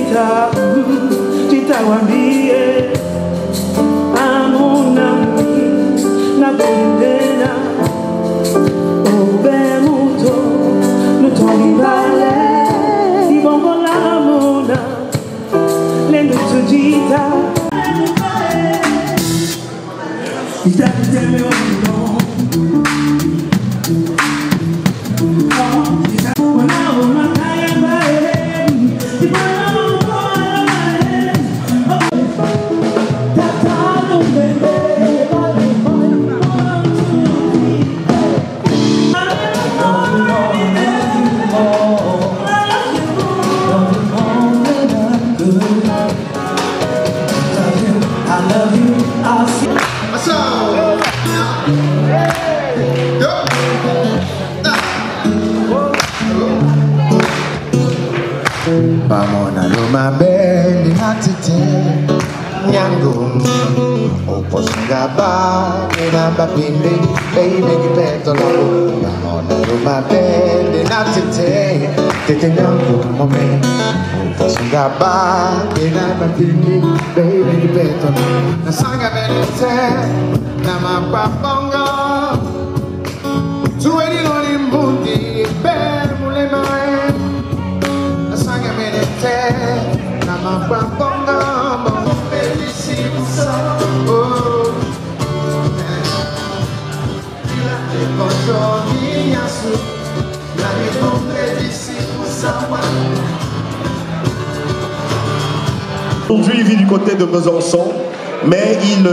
Tita, Tita Wambie, Amona, Nabindena, Obemuto, Nutolibale, Ibongola Mona, Lendutu Tita, Tita Tita Bamona luma beli hatite Nyango Oposunga ba Namba pinde Baby kipeto lalo Bamona luma beli hatite Tete nyango mome Oposunga ba Namba pinde Baby kipeto lalo Nasanga benite Nama paponga Tuweni loni mundi Ben mule mae Aujourd'hui, il vit du côté de Besançon, mais il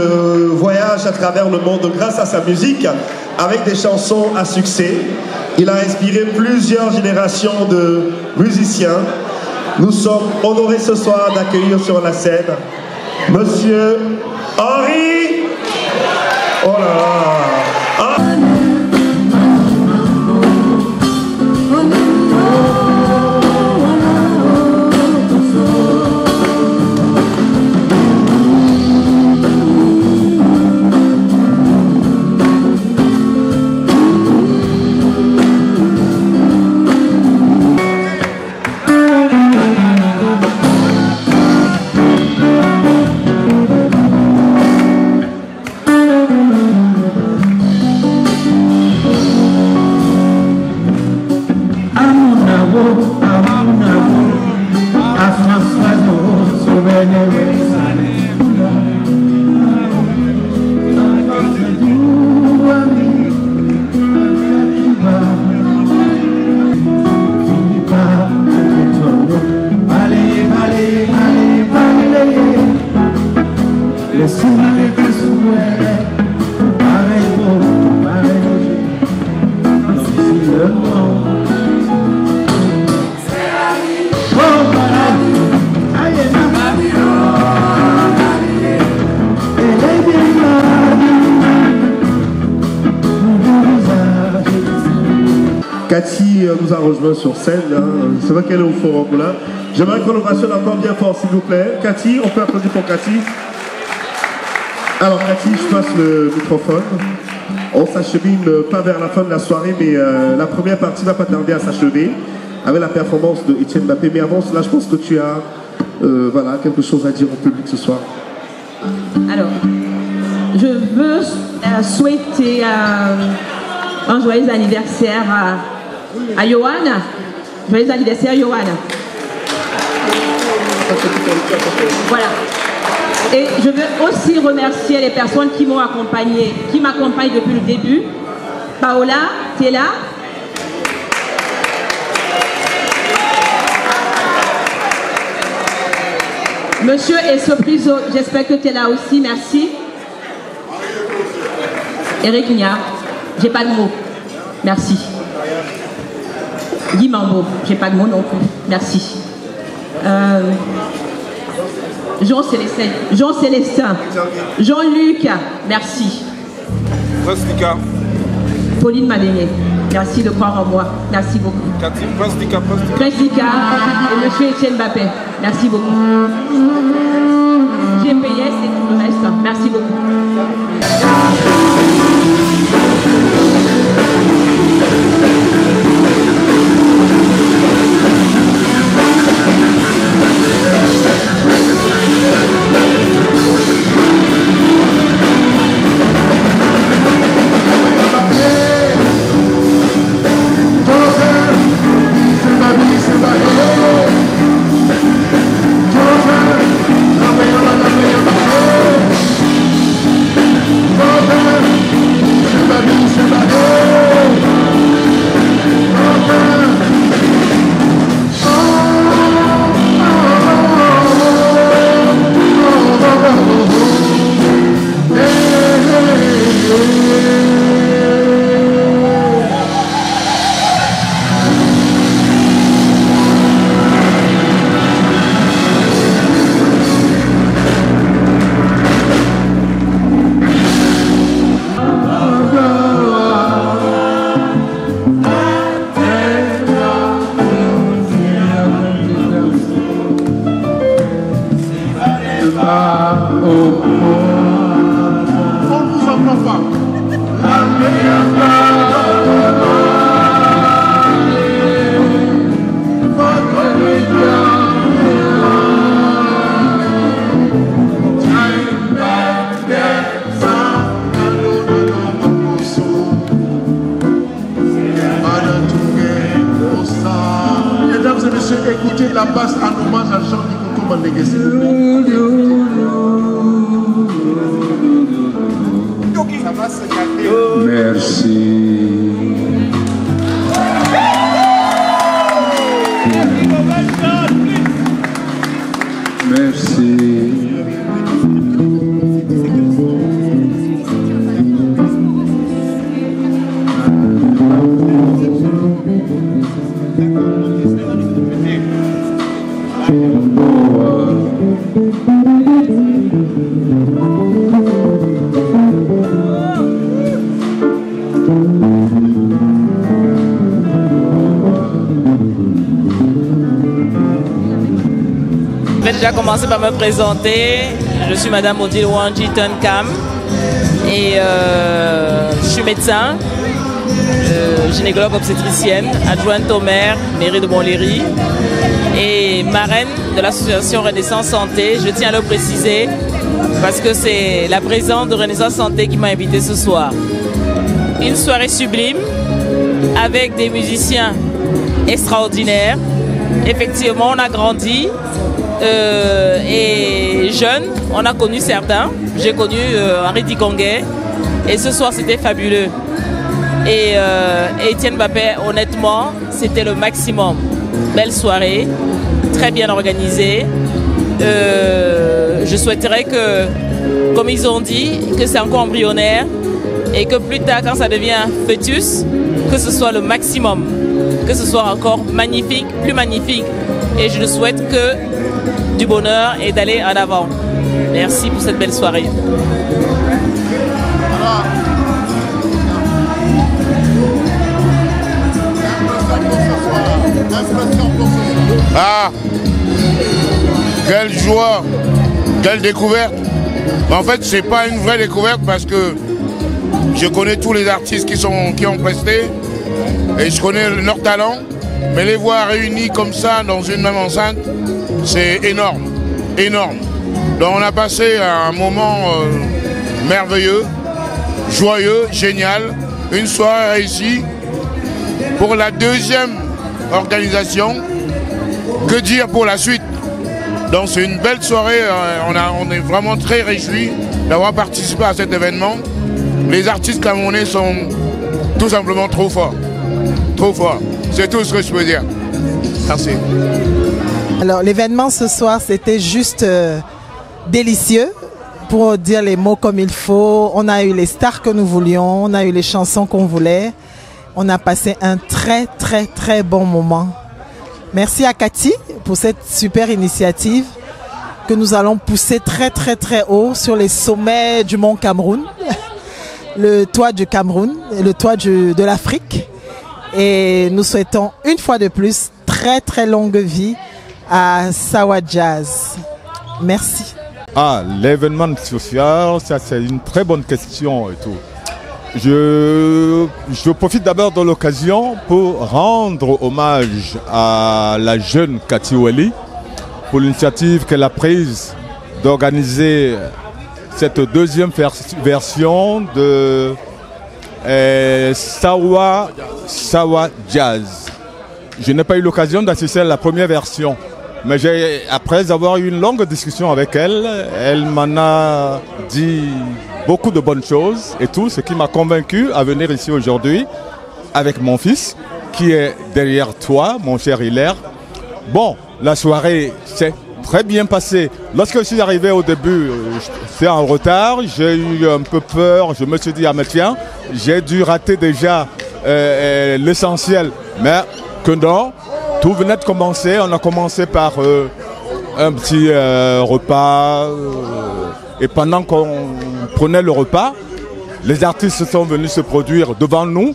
voyage à travers le monde grâce à sa musique, avec des chansons à succès. Il a inspiré plusieurs générations de musiciens. Nous sommes honorés ce soir d'accueillir sur la scène Monsieur Henri. Oh là là. Cathy nous a rejoint sur scène, hein. C'est vrai qu'elle est au forum là. J'aimerais qu'on ovationne encore bien fort s'il vous plaît. Cathy, on peut applaudir pour Cathy. Alors Cathy, je passe le microphone. On s'achemine pas vers la fin de la soirée, mais la première partie va pas tarder à s'achever avec la performance de Etienne Mbappé. Mais avant cela, je pense que tu as voilà, quelque chose à dire au public ce soir. Alors, je veux souhaiter un joyeux anniversaire à Johan. Joyeux anniversaire, Johan. Voilà. Et je veux aussi remercier les personnes qui m'ont accompagné, qui m'accompagnent depuis le début. Paola, tu es là? Monsieur Essopriso, j'espère que tu es là aussi, merci. Eric Nia, j'ai pas de mots, merci. Guy Mambo, j'ai pas de mots non plus, merci. Jean-Célestin, Jean-Luc, merci. Prestika. Pauline Madénier, merci de croire en moi, merci beaucoup. Cathy, Prestika. Prestika et monsieur Etienne Mbappé, merci beaucoup. GPS et tout le reste, merci beaucoup. et messieurs, écoutez la basse en hommage à Jean-Nicolas Mandégué, s'il vous plaît. Ça va se gâter. Merci. Merci. Je vais déjà commencer par me présenter. Je suis Madame Odile Wanji Tunkam et je suis médecin, gynécologue obstétricienne, adjointe au maire, mairie de Montlhéry et marraine de l'association Renaissance Santé. Je tiens à le préciser parce que c'est la présidente de Renaissance Santé qui m'a invité ce soir. Une soirée sublime avec des musiciens extraordinaires. Effectivement, on a grandi et jeune, on a connu certains. J'ai connu Henri Dikongué et ce soir c'était fabuleux. Et Etienne Mbappé, honnêtement, c'était le maximum. Belle soirée, très bien organisée. Je souhaiterais que, comme ils ont dit, que c'est encore embryonnaire et que plus tard, quand ça devient fœtus, que ce soit le maximum, que ce soit encore magnifique, plus magnifique. Et je ne souhaite que du bonheur et d'aller en avant. Merci pour cette belle soirée. Ah, quelle joie, quelle découverte. En fait, c'est pas une vraie découverte parce que je connais tous les artistes qui ont presté et je connais leur talent, mais les voir réunis comme ça dans une même enceinte, c'est énorme, énorme. Donc on a passé un moment merveilleux, joyeux, génial, une soirée réussie. Pour la deuxième organisation, que dire pour la suite? Donc c'est une belle soirée, on est vraiment très réjouis d'avoir participé à cet événement. Les artistes camerounais sont tout simplement trop forts. Trop forts. C'est tout ce que je peux dire. Merci. Alors l'événement ce soir c'était juste délicieux, pour dire les mots comme il faut. On a eu les stars que nous voulions, on a eu les chansons qu'on voulait. On a passé un très très très bon moment. Merci à Cathy pour cette super initiative que nous allons pousser très très très haut sur les sommets du mont Cameroun, le toit du Cameroun, le toit de l'Afrique. Et nous souhaitons une fois de plus très très longue vie à Sawa Jazz. Merci. Ah, l'événement social, ça c'est une très bonne question et tout. Je profite d'abord de l'occasion pour rendre hommage à la jeune Cathy Welly pour l'initiative qu'elle a prise d'organiser cette deuxième version de Sawa Jazz. Je n'ai pas eu l'occasion d'assister à la première version, mais après avoir eu une longue discussion avec elle, elle m'en a dit beaucoup de bonnes choses et tout, ce qui m'a convaincu à venir ici aujourd'hui avec mon fils qui est derrière toi, mon cher Hilaire. Bon, la soirée s'est très bien passée. Lorsque je suis arrivé au début, c'est en retard, j'ai eu un peu peur, je me suis dit, ah mais tiens, j'ai dû rater déjà l'essentiel, mais que non, tout venait de commencer. On a commencé par un petit repas et pendant qu'on prenait le repas, les artistes sont venus se produire devant nous.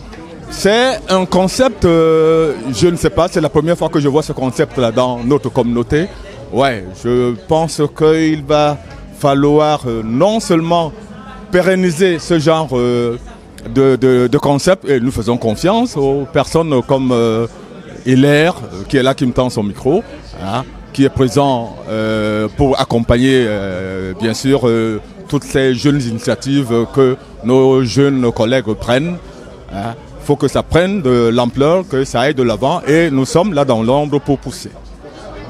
C'est un concept, je ne sais pas, c'est la première fois que je vois ce concept-là dans notre communauté. Ouais, je pense qu'il va falloir non seulement pérenniser ce genre de concept, et nous faisons confiance aux personnes comme Hilaire, qui est là, qui me tend son micro, hein, qui est présent pour accompagner, bien sûr, toutes ces jeunes initiatives que nos jeunes collègues prennent. Hein. faut que ça prenne de l'ampleur, que ça aille de l'avant et nous sommes là dans l'ombre pour pousser.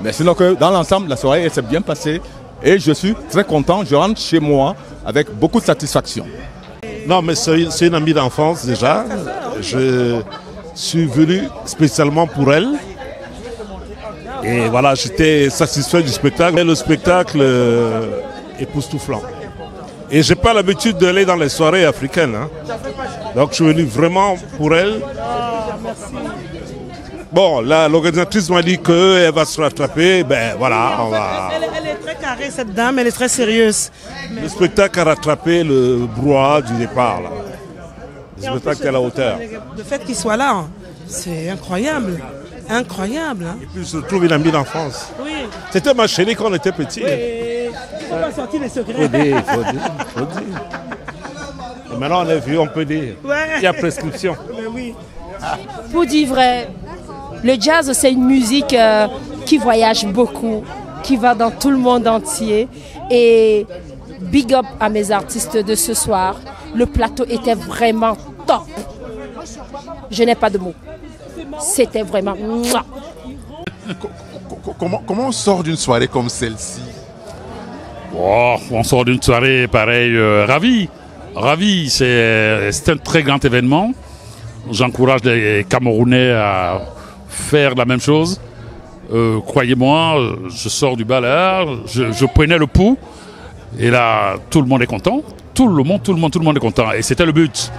Mais sinon que dans l'ensemble, la soirée s'est bien passée et je suis très content. Je rentre chez moi avec beaucoup de satisfaction. Non, mais c'est une amie d'enfance déjà. Je suis venu spécialement pour elle. Et voilà, j'étais satisfait du spectacle. Et le spectacle époustouflant. Et j'ai pas l'habitude d'aller dans les soirées africaines. Hein. Donc je suis venu vraiment pour elle. Bon, là, l'organisatrice m'a dit qu'elle va se rattraper. Ben voilà, on va... Elle est très carrée, cette dame, elle est très sérieuse. Le spectacle a rattrapé le brouhaha du départ. Là. Le spectacle est à la hauteur. Le fait qu'il soit là, c'est incroyable. Incroyable. Hein. Et puis je trouve une amie d'enfance. Oui. C'était ma chérie quand on était petit. Oui. Il ne faut pas sortir les secrets. Faut dire. Et maintenant on est vieux, on peut dire. Ouais. Il y a prescription. Mais oui. Pour dire vrai, le jazz c'est une musique qui voyage beaucoup, qui va dans tout le monde entier. Et big up à mes artistes de ce soir. Le plateau était vraiment top. Je n'ai pas de mots. C'était vraiment... Comment on sort d'une soirée comme celle-ci? Oh, on sort d'une soirée pareil, ravi. C'est un très grand événement. J'encourage les Camerounais à faire la même chose. Croyez-moi, je sors du bal là, je prenais le pouls. Et là, tout le monde est content. Tout le monde est content. Et c'était le but.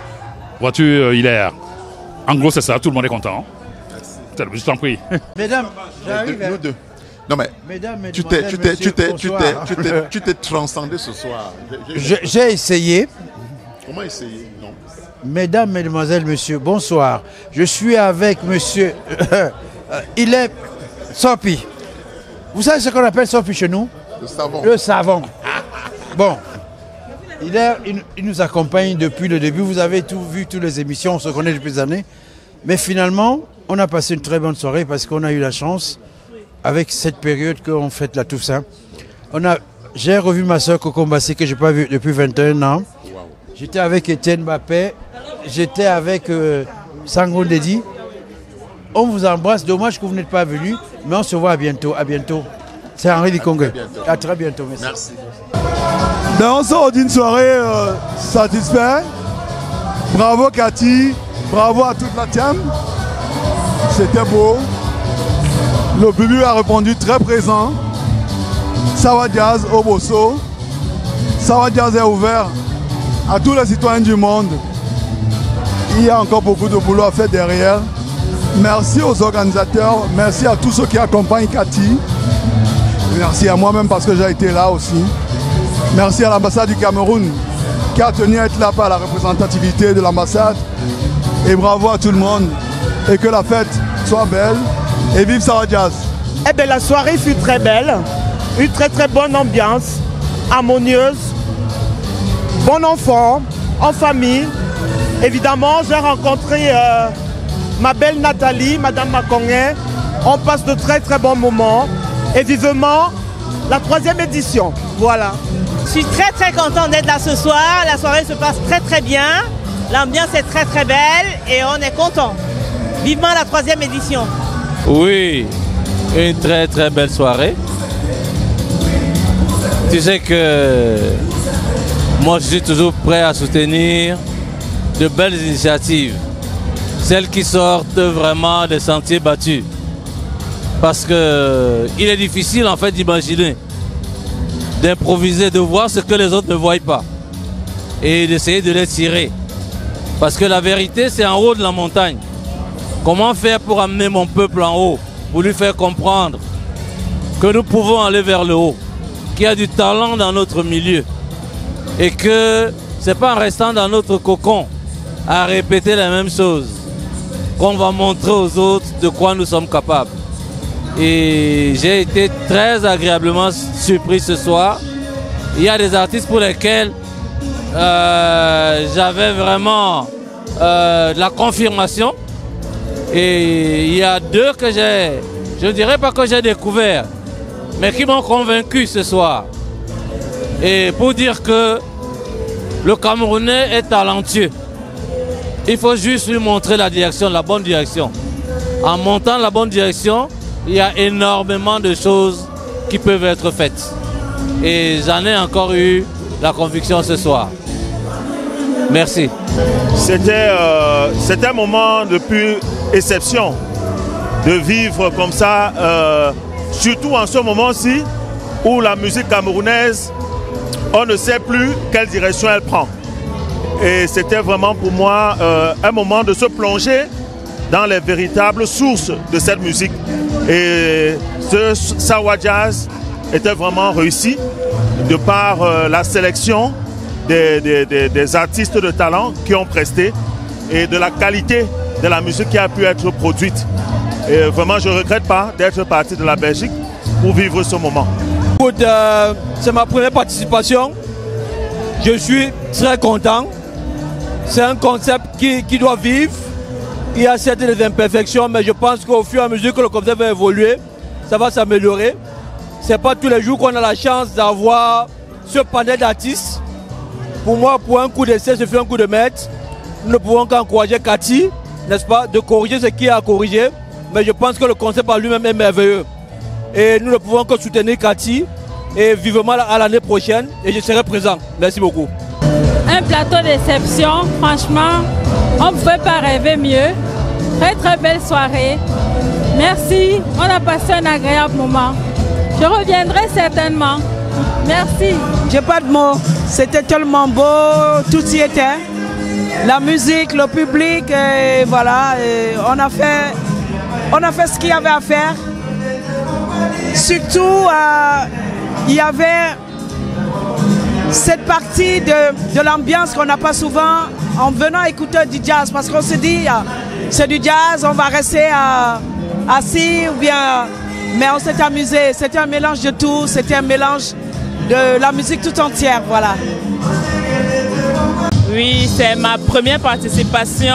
Vois-tu, Hilaire? En gros, c'est ça, tout le monde est content. Je t'en prie. Mesdames, j'arrive. Nous deux. Non mais, mesdames, tu t'es transcendé ce soir. J'ai essayé. Comment essayer? Non. Mesdames, mesdemoiselles, messieurs, bonsoir. Je suis avec monsieur... il est Sopi. Vous savez ce qu'on appelle Sopi chez nous? Le savon. Le savon. Bon. Il nous accompagne depuis le début. Vous avez vu toutes les émissions, on se connaît depuis des années. Mais finalement, on a passé une très bonne soirée parce qu'on a eu la chance, avec cette période qu'on fête la Toussaint. J'ai revu ma soeur Coco Mbassi que je n'ai pas vue depuis 21 ans. Wow. J'étais avec Étienne Mbappé, j'étais avec Sango Dedi. On vous embrasse, dommage que vous n'êtes pas venus, mais on se voit à bientôt. À bientôt. C'est Henri Dikongue. À très bientôt. Merci. Ben, on sort d'une soirée satisfait. Bravo Cathy, bravo à toute la team. C'était beau. Le public a répondu très présent. Sawa Jazz au Bosso. Sawa Jazz est ouvert à tous les citoyens du monde. Il y a encore beaucoup de boulot à faire derrière. Merci aux organisateurs, merci à tous ceux qui accompagnent Cathy. Merci à moi-même parce que j'ai été là aussi. Merci à l'ambassade du Cameroun qui a tenu à être là par la représentativité de l'ambassade. Et bravo à tout le monde. Et que la fête soit belle. Et vive Sawa Jazz. Eh bien, la soirée fut très belle. Une très très bonne ambiance, harmonieuse. Bon enfant, en famille. Évidemment, j'ai rencontré ma belle Nathalie, Madame Makonge. On passe de très très bons moments. Et vivement la 3e édition. Voilà. Je suis très très contente d'être là ce soir. La soirée se passe très très bien. L'ambiance est très très belle et on est content. Vivement la 3e édition. Oui, une très très belle soirée. Tu sais que moi je suis toujours prêt à soutenir de belles initiatives. Celles qui sortent vraiment des sentiers battus. Parce que il est difficile en fait d'imaginer, d'improviser, de voir ce que les autres ne voient pas. Et d'essayer de les tirer. Parce que la vérité c'est en haut de la montagne. Comment faire pour amener mon peuple en haut? Pour lui faire comprendre que nous pouvons aller vers le haut. Qu'il y a du talent dans notre milieu. Et que ce n'est pas en restant dans notre cocon à répéter la même chose qu'on va montrer aux autres de quoi nous sommes capables. Et j'ai été très agréablement surpris ce soir. Il y a des artistes pour lesquels j'avais vraiment la confirmation. Et il y a deux que je ne dirais pas que j'ai découvert, mais qui m'ont convaincu ce soir. Et pour dire que le Camerounais est talentueux. Il faut juste lui montrer la direction, la bonne direction. En montant la bonne direction, il y a énormément de choses qui peuvent être faites. Et j'en ai encore eu la conviction ce soir. Merci. C'était un moment de pure exception de vivre comme ça, surtout en ce moment-ci où la musique camerounaise, on ne sait plus quelle direction elle prend. Et c'était vraiment pour moi un moment de se plonger dans les véritables sources de cette musique. Et ce Sawa Jazz était vraiment réussi de par la sélection des artistes de talent qui ont presté et de la qualité de la musique qui a pu être produite. Et vraiment, je ne regrette pas d'être parti de la Belgique pour vivre ce moment. C'est ma première participation. Je suis très content. C'est un concept qui doit vivre. Il y a certaines imperfections, mais je pense qu'au fur et à mesure que le concept va évoluer, ça va s'améliorer. Ce n'est pas tous les jours qu'on a la chance d'avoir ce panel d'artistes. Pour moi, pour un coup d'essai, je fais un coup de maître. Nous ne pouvons qu'encourager Cathy, n'est-ce pas, de corriger ce qu'il y a à corriger. Mais je pense que le concept par lui-même est merveilleux. Et nous ne pouvons que soutenir Cathy et vivement à l'année prochaine. Et je serai présent. Merci beaucoup. Un plateau d'exception, franchement, on ne pouvait pas rêver mieux. Très très belle soirée. Merci, on a passé un agréable moment. Je reviendrai certainement. Merci. J'ai pas de mots. C'était tellement beau, tout y était. La musique, le public, et voilà. Et on a fait ce qu'il y avait à faire. Surtout, il y avait cette partie de l'ambiance qu'on n'a pas souvent en venant écouter du jazz. Parce qu'on se dit, c'est du jazz, on va rester assis ou bien... Mais on s'est amusé, c'était un mélange de tout, c'était un mélange de la musique tout entière, voilà. Oui, c'est ma première participation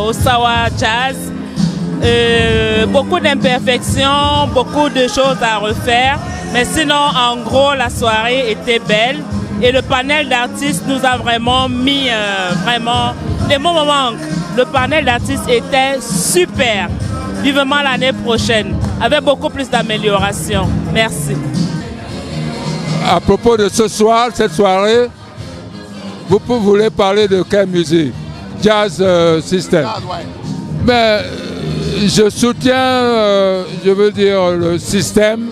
au Sawa Jazz. Beaucoup d'imperfections, beaucoup de choses à refaire. Mais sinon, en gros, la soirée était belle. Et le panel d'artistes nous a vraiment mis des bons moments. Le panel d'artistes était super. Vivement l'année prochaine, avec beaucoup plus d'amélioration. Merci. À propos de ce soir, cette soirée, vous voulez parler de quelle musique? Jazz System. Mais je soutiens, je veux dire, le système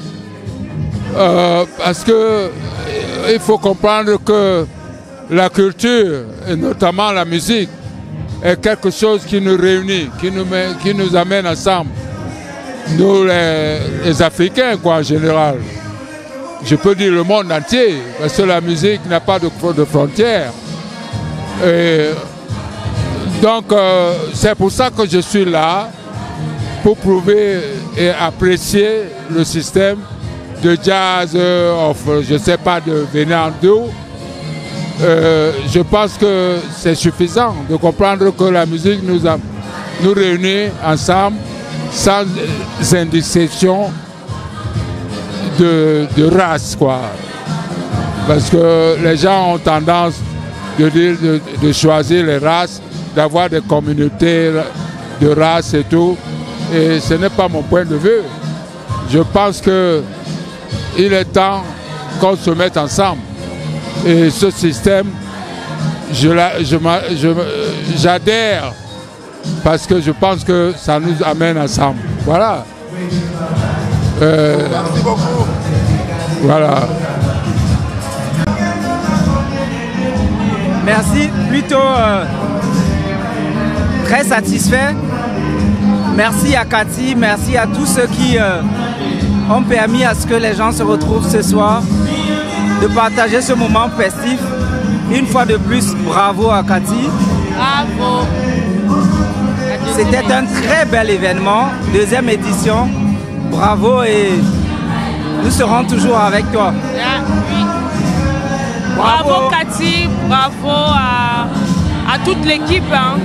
parce que il faut comprendre que la culture, et notamment la musique, est quelque chose qui nous réunit, qui nous amène ensemble. Nous, les Africains, quoi, en général. Je peux dire le monde entier, parce que la musique n'a pas de frontières. Et donc, c'est pour ça que je suis là, pour prouver et apprécier le système de jazz, je ne sais pas, de venant d'où. Je pense que c'est suffisant de comprendre que la musique nous réunit ensemble sans indistinction de race, quoi. Parce que les gens ont tendance de choisir les races, d'avoir des communautés de races et tout. Et ce n'est pas mon point de vue. Je pense qu'il est temps qu'on se mette ensemble. Et ce système, j'adhère parce que je pense que ça nous amène ensemble. Voilà. Merci beaucoup. Voilà. Merci, plutôt très satisfait. Merci à Cathy, merci à tous ceux qui ont permis à ce que les gens se retrouvent ce soir, de partager ce moment festif. Une fois de plus, bravo à Cathy. Bravo. C'était un très bel événement, deuxième édition. Bravo et nous serons toujours avec toi. Oui. Bravo Cathy, bravo à toute l'équipe. Hein.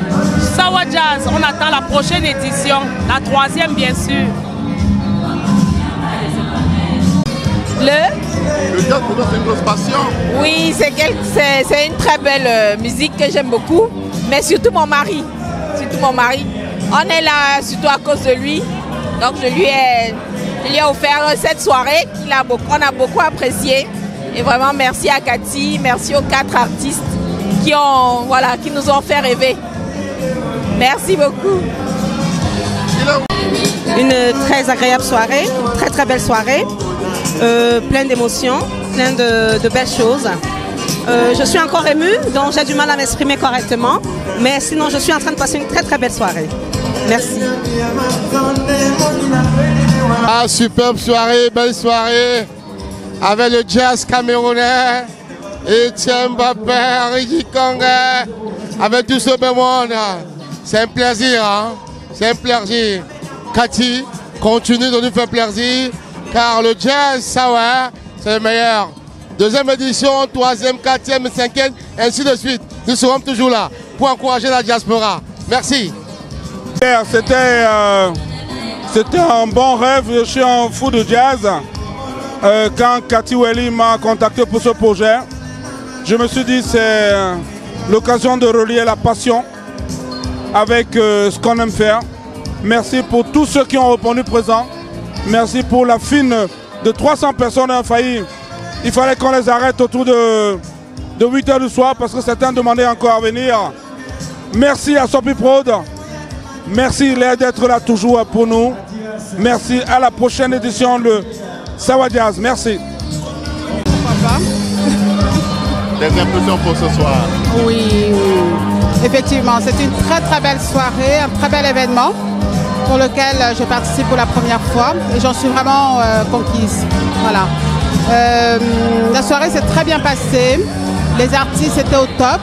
Sawa Jazz, on attend la prochaine édition, la 3e bien sûr. Le jazz pour toi c'est une grosse passion. Oui, c'est une très belle musique que j'aime beaucoup. mais surtout mon mari. Surtout mon mari. On est là surtout à cause de lui. Donc je lui ai offert cette soirée qu'on a beaucoup appréciée. Et vraiment merci à Cathy, merci aux 4 artistes qui nous ont fait rêver. Merci beaucoup. Une très agréable soirée, très très belle soirée, plein d'émotions, plein de belles choses. Je suis encore émue, donc j'ai du mal à m'exprimer correctement, mais sinon je suis en train de passer une très très belle soirée. Merci. Ah, superbe soirée, belle soirée, avec le jazz camerounais, Etienne Mbappé, Ricky Kanga, avec tout ce beau monde. C'est un plaisir, hein? C'est un plaisir. Cathy, continue de nous faire plaisir, car le jazz, ça ouais, c'est le meilleur. Deuxième édition, troisième, quatrième, cinquième, ainsi de suite. Nous serons toujours là pour encourager la diaspora. Merci. C'était un bon rêve, je suis un fou de jazz. Quand Cathy Welly m'a contacté pour ce projet, je me suis dit c'est l'occasion de relier la passion avec ce qu'on aime faire. Merci pour tous ceux qui ont répondu présent. Merci pour la fine de 300 personnes ont failli. Il fallait qu'on les arrête autour de 8 h du soir parce que certains demandaient encore à venir. Merci à Sopi Prod. Merci d'être là toujours pour nous. Merci à la prochaine édition de Sawa Jazz. Merci. Des impressions pour ce soir. Oui, effectivement, c'est une très très belle soirée, un très bel événement pour lequel je participe pour la première fois et j'en suis vraiment conquise. Voilà. La soirée s'est très bien passée, les artistes étaient au top,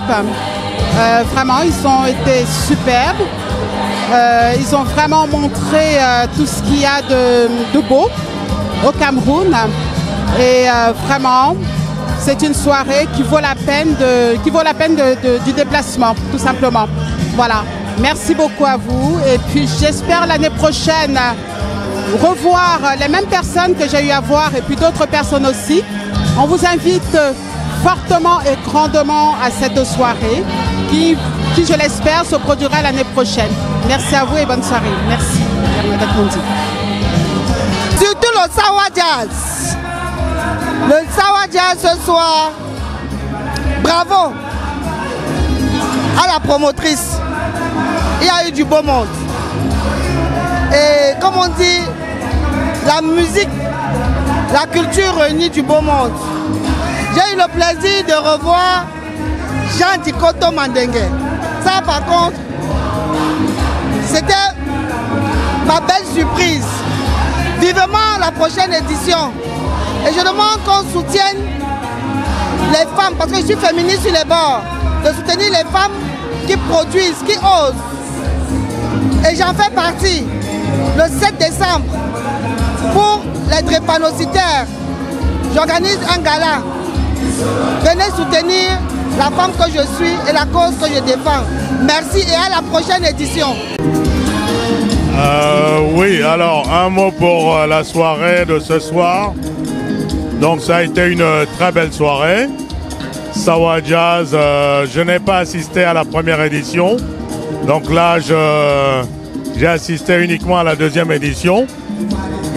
vraiment ils ont été superbes, ils ont vraiment montré tout ce qu'il y a de beau au Cameroun et vraiment c'est une soirée qui vaut la peine du déplacement tout simplement. Voilà. Merci beaucoup à vous et puis j'espère l'année prochaine revoir les mêmes personnes que j'ai eu à voir et puis d'autres personnes aussi. On vous invite fortement et grandement à cette soirée qui je l'espère, se produira l'année prochaine. Merci à vous et bonne soirée. Merci. Surtout le Sawa Jazz. Le Sawa Jazz ce soir, bravo à la promotrice. Il y a eu du beau monde. Et comme on dit, la musique, la culture réunit du beau monde. J'ai eu le plaisir de revoir Jean Dikoto Mandengue. Ça par contre, c'était ma belle surprise. Vivement la prochaine édition. Et je demande qu'on soutienne les femmes, parce que je suis féministe sur les bords, de soutenir les femmes qui produisent, qui osent. Et j'en fais partie le 7 décembre pour les drépanocytaires. J'organise un gala. Venez soutenir la femme que je suis et la cause que je défends. Merci et à la prochaine édition. Oui, alors un mot pour la soirée de ce soir. Donc ça a été une très belle soirée. Sawa Jazz, je n'ai pas assisté à la première édition. Donc là, j'ai assisté uniquement à la deuxième édition.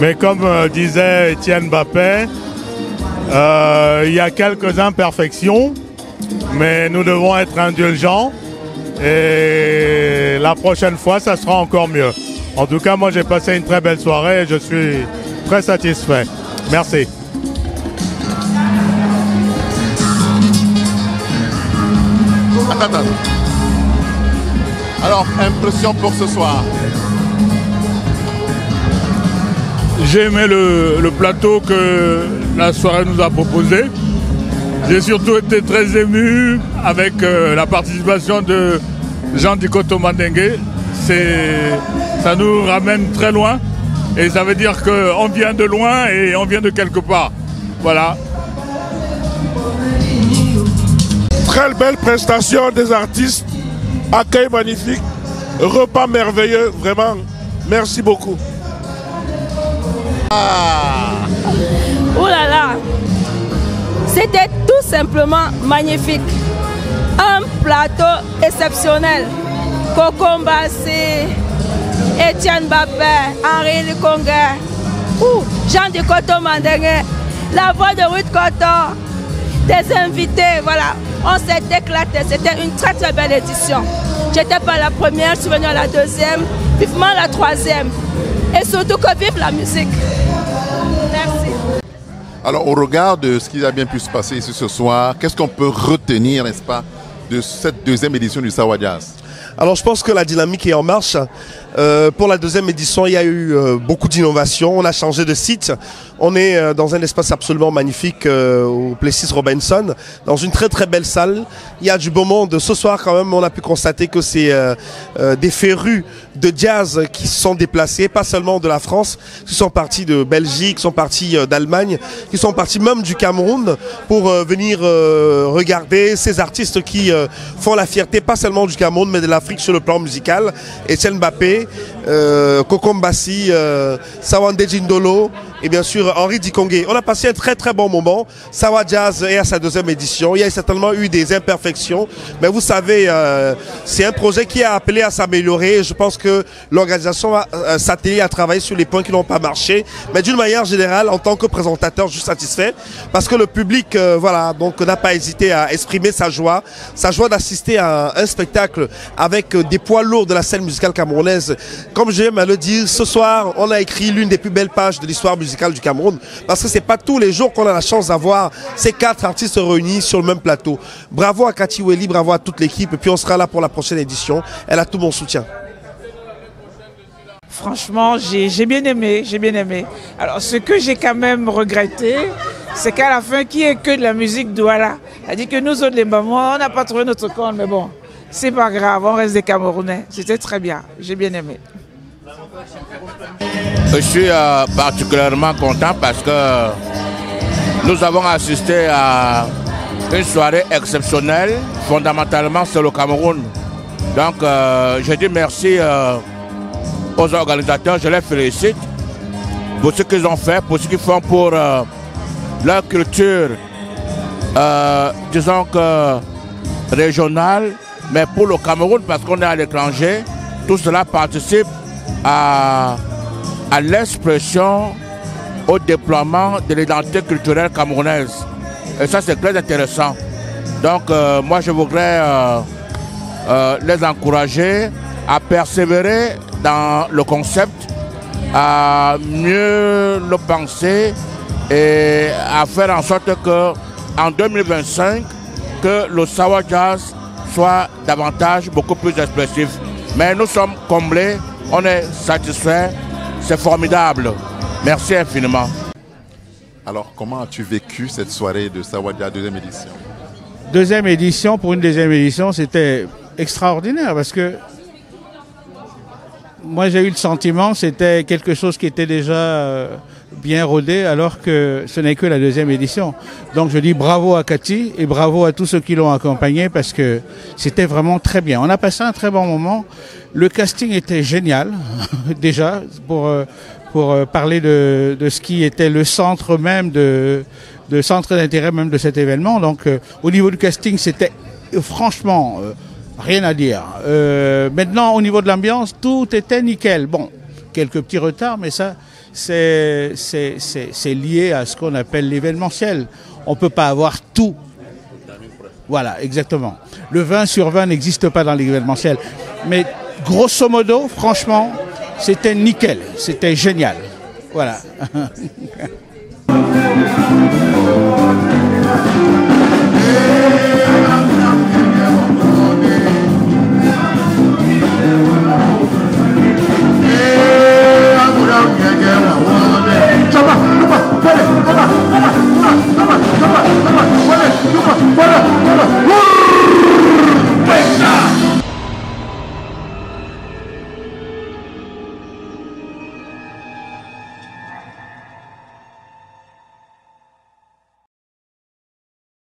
Mais comme disait Etienne Mbappé, il y a quelques imperfections, mais nous devons être indulgents. Et la prochaine fois, ça sera encore mieux. En tout cas, moi, j'ai passé une très belle soirée et je suis très satisfait. Merci. Attends. Alors, impression pour ce soir. J'ai aimé le plateau que la soirée nous a proposé. J'ai surtout été très ému avec la participation de Jean Dikoto Mandengue. Ça nous ramène très loin et ça veut dire qu'on vient de loin et on vient de quelque part. Voilà. Très belle prestation des artistes, accueil magnifique, repas merveilleux, vraiment. Merci beaucoup. Oh là là, c'était tout simplement magnifique. Un plateau exceptionnel. Coco Mbassi, Etienne Babé, Henri Likonga, Jean du Coton Mandengue, la voix de Ruth Coton, des invités, voilà. On s'est éclaté, c'était une très très belle édition. J'étais pas la première, je suis venue à la deuxième, vivement la troisième. Et surtout que vive la musique. Merci. Alors au regard de ce qui a bien pu se passer ici ce soir, qu'est-ce qu'on peut retenir, n'est-ce pas, de cette deuxième édition du Sawa Jazz? Alors je pense que la dynamique est en marche. Pour la deuxième édition, il y a eu beaucoup d'innovations. On a changé de site. On est dans un espace absolument magnifique au Plessis Robinson, dans une très très belle salle. Il y a du beau monde. Ce soir quand même, on a pu constater que c'est des férus de jazz qui se sont déplacés, pas seulement de la France, qui sont partis de Belgique, qui sont partis d'Allemagne, qui sont partis même du Cameroun pour venir regarder ces artistes qui font la fierté pas seulement du Cameroun mais de l'Afrique sur le plan musical. Etienne Mbappé, Coco Mbassi, Sawande Jindolo et bien sûr Henri Likonga. On a passé un très très bon moment. Sawa Jazz est à sa deuxième édition. Il y a certainement eu des imperfections, mais vous savez, c'est un projet qui a appelé à s'améliorer. Je pense que l'organisation va s'atteler à travailler sur les points qui n'ont pas marché. Mais d'une manière générale, en tant que présentateur, je suis satisfait parce que le public, voilà, donc n'a pas hésité à exprimer sa joie d'assister à un spectacle avec des poids lourds de la scène musicale camerounaise. Comme j'aime à le dire, ce soir, on a écrit l'une des plus belles pages de l'histoire musicale du Cameroun, parce que c'est pas tous les jours qu'on a la chance d'avoir ces 4 artistes réunis sur le même plateau. Bravo à Cathy Welly, bravo à toute l'équipe, et puis on sera là pour la prochaine édition. Elle a tout mon soutien. Franchement, j'ai bien aimé, Alors, ce que j'ai quand même regretté, c'est qu'à la fin, qui est que de la musique Douala. C'est-à-dire que nous autres, les mamans, on n'a pas trouvé notre compte, mais bon, c'est pas grave, on reste des Camerounais. C'était très bien, j'ai bien aimé. Je suis particulièrement content parce que nous avons assisté à une soirée exceptionnelle. Fondamentalement, c'est le Cameroun. Donc, je dis merci aux organisateurs, je les félicite pour ce qu'ils ont fait, pour ce qu'ils font pour leur culture, disons que régionale, mais pour le Cameroun, parce qu'on est à l'étranger, tout cela participe à l'expression, au déploiement de l'identité culturelle camerounaise. Et ça, c'est très intéressant. Donc, moi, je voudrais les encourager à persévérer dans le concept, à mieux le penser et à faire en sorte que en 2025, que le Sawa Jazz soit davantage, beaucoup plus expressif. Mais nous sommes comblés, on est satisfaits, c'est formidable. Merci infiniment. Alors, comment as-tu vécu cette soirée de Sawa Jazz deuxième édition? Deuxième édition, pour une deuxième édition, c'était extraordinaire parce que moi j'ai eu le sentiment que c'était quelque chose qui était déjà bien rodé alors que ce n'est que la deuxième édition. Donc je dis bravo à Cathy et bravo à tous ceux qui l'ont accompagné parce que c'était vraiment très bien. On a passé un très bon moment. Le casting était génial déjà pour parler de ce qui était le centre même de centre d'intérêt même de cet événement. Donc au niveau du casting, c'était franchement rien à dire. Maintenant, au niveau de l'ambiance, tout était nickel. Bon, quelques petits retards, mais ça, c'est lié à ce qu'on appelle l'événementiel. On ne peut pas avoir tout. Voilà, exactement. Le 20 sur 20 n'existe pas dans l'événementiel. Mais grosso modo, franchement, c'était nickel. C'était génial. Voilà.